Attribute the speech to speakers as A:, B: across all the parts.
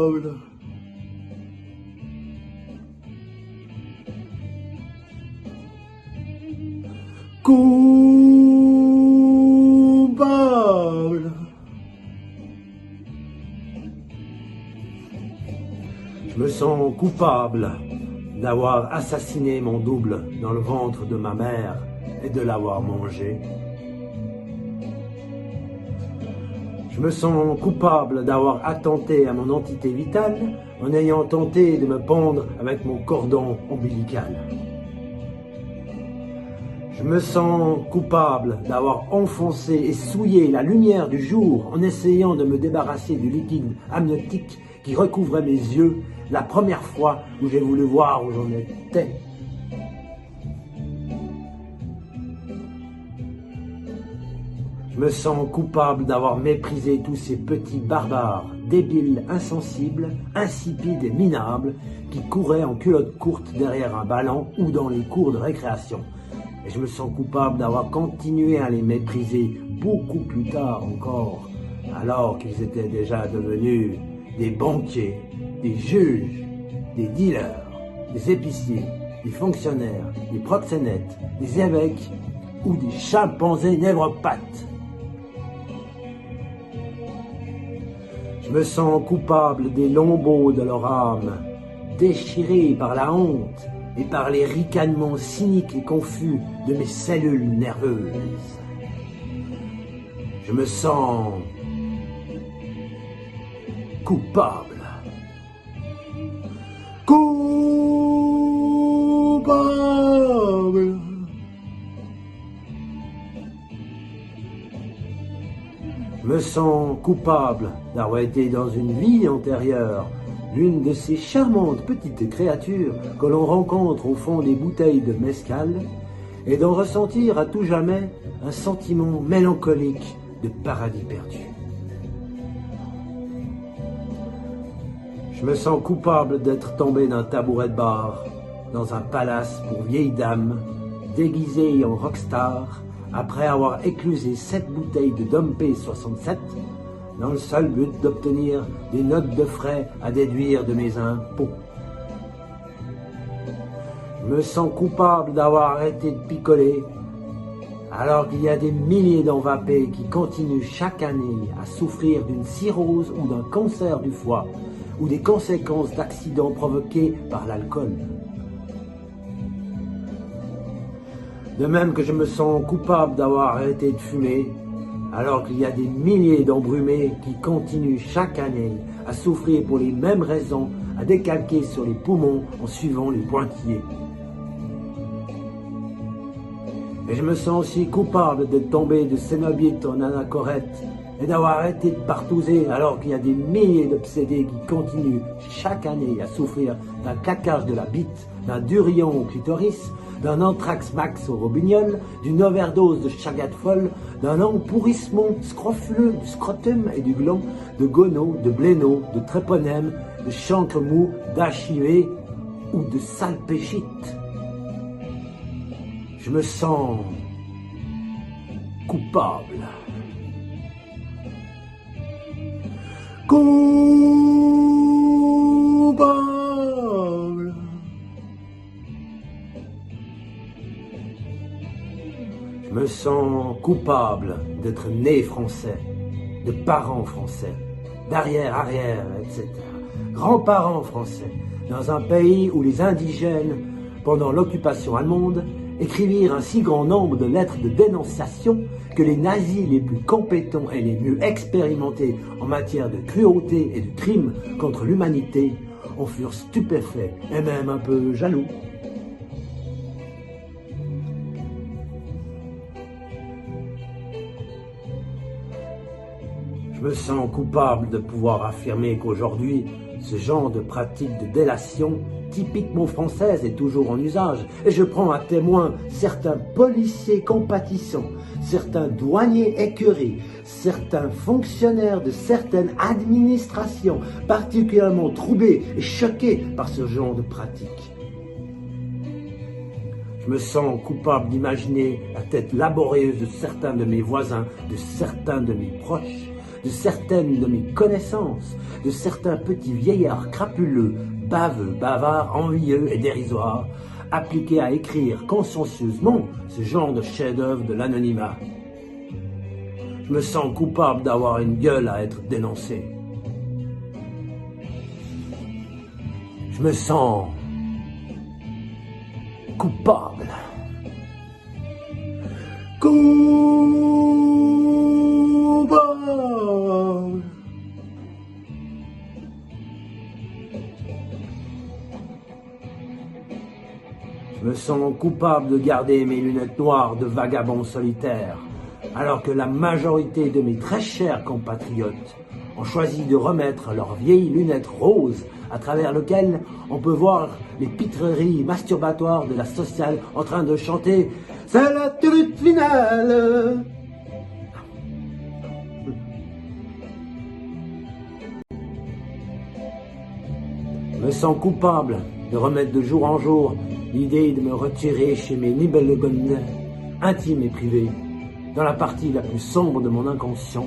A: Coupable. Coupable. Je me sens coupable d'avoir assassiné mon double dans le ventre de ma mère et de l'avoir mangé. Je me sens coupable d'avoir attenté à mon entité vitale en ayant tenté de me pendre avec mon cordon ombilical. Je me sens coupable d'avoir enfoncé et souillé la lumière du jour en essayant de me débarrasser du liquide amniotique qui recouvrait mes yeux la première fois où j'ai voulu voir où j'en étais. Je me sens coupable d'avoir méprisé tous ces petits barbares, débiles, insensibles, insipides et minables qui couraient en culotte courte derrière un ballon ou dans les cours de récréation. Et je me sens coupable d'avoir continué à les mépriser beaucoup plus tard encore, alors qu'ils étaient déjà devenus des banquiers, des juges, des dealers, des épiciers, des fonctionnaires, des proxénètes, des évêques ou des chimpanzés névropathes. Je me sens coupable des lambeaux de leur âme, déchirés par la honte et par les ricanements cyniques et confus de mes cellules nerveuses. Je me sens coupable. Coupable. Je me sens coupable d'avoir été dans une vie antérieure l'une de ces charmantes petites créatures que l'on rencontre au fond des bouteilles de mezcal et d'en ressentir à tout jamais un sentiment mélancolique de paradis perdu. Je me sens coupable d'être tombé d'un tabouret de bar dans un palace pour vieilles dames déguisées en rockstar après avoir éclusé 7 bouteilles de Dom P67 dans le seul but d'obtenir des notes de frais à déduire de mes impôts. Je me sens coupable d'avoir arrêté de picoler alors qu'il y a des milliers d'envapés qui continuent chaque année à souffrir d'une cirrhose ou d'un cancer du foie ou des conséquences d'accidents provoqués par l'alcool. De même que je me sens coupable d'avoir arrêté de fumer, alors qu'il y a des milliers d'embrumés qui continuent chaque année à souffrir pour les mêmes raisons, à décalquer sur les poumons en suivant les pointillés. Et je me sens aussi coupable d'être tombé de cénobite en anachorète et d'avoir arrêté de partouzer alors qu'il y a des milliers d'obsédés qui continuent chaque année à souffrir d'un claquage de la bite, d'un durion au clitoris, d'un anthrax max au robignol, d'une overdose de chagate folle, d'un empourrissement scrofuleux du scrotum et du gland, de gono, de bléno, de tréponème, de chancre mou, d'HIV ou de salpéchite. Je me sens coupable. Coupable. Je me sens coupable d'être né français, de parents français, d'arrière-arrière, etc. Grands-parents français, dans un pays où les indigènes, pendant l'occupation allemande, écrivirent un si grand nombre de lettres de dénonciation que les nazis les plus compétents et les mieux expérimentés en matière de cruauté et de crimes contre l'humanité en furent stupéfaits et même un peu jaloux. Je me sens coupable de pouvoir affirmer qu'aujourd'hui, ce genre de pratique de délation typiquement française est toujours en usage. Et je prends à témoin certains policiers compatissants, certains douaniers écœurés, certains fonctionnaires de certaines administrations particulièrement troublés et choqués par ce genre de pratique. Je me sens coupable d'imaginer la tête laborieuse de certains de mes voisins, de certains de mes proches, de de certaines de mes connaissances, de certains petits vieillards crapuleux, baveux, bavards, ennuyeux et dérisoires, appliqués à écrire consciencieusement ce genre de chef-d'œuvre de l'anonymat. Je me sens coupable d'avoir une gueule à être dénoncé. Je me sens coupable. Coupable. Je me sens coupable de garder mes lunettes noires de vagabond solitaire, alors que la majorité de mes très chers compatriotes ont choisi de remettre leurs vieilles lunettes roses à travers lesquelles on peut voir les pitreries masturbatoires de la sociale en train de chanter « C'est la lutte finale !» Je me sens coupable de remettre de jour en jour l'idée de me retirer chez mes Nibelungen intimes et privés, dans la partie la plus sombre de mon inconscient,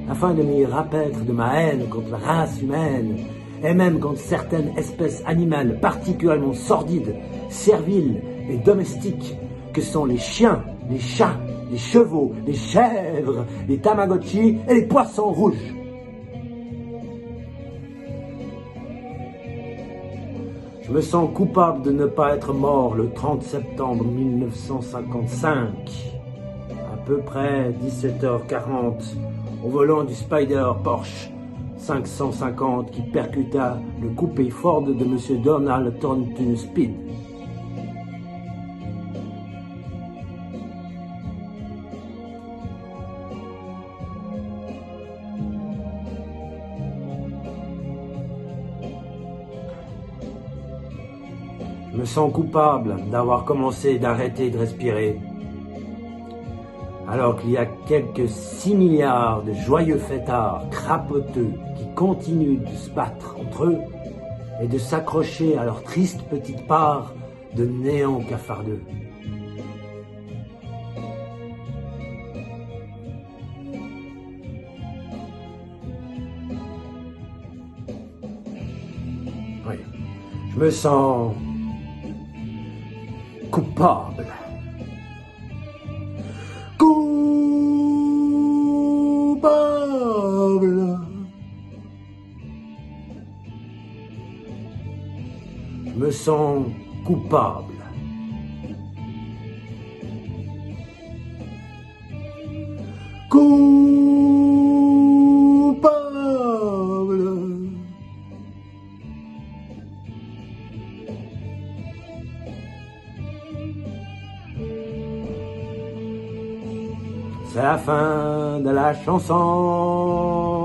A: afin de m'y rapaître de ma haine contre la race humaine, et même contre certaines espèces animales particulièrement sordides, serviles et domestiques, que sont les chiens, les chats, les chevaux, les chèvres, les tamagotchis et les poissons rouges. Je me sens coupable de ne pas être mort le 30 septembre 1955, à peu près 17h40, au volant du Spider Porsche 550 qui percuta le coupé Ford de M. Donald Thornton Speed. Je me sens coupable d'avoir commencé d'arrêter de respirer, alors qu'il y a quelques 6 milliards de joyeux fêtards crapoteux qui continuent de se battre entre eux et de s'accrocher à leur triste petite part de néant cafardeux. Oui, je me sens coupable. Coupable. Je me sens coupable. Coupable. C'est la fin de la chanson.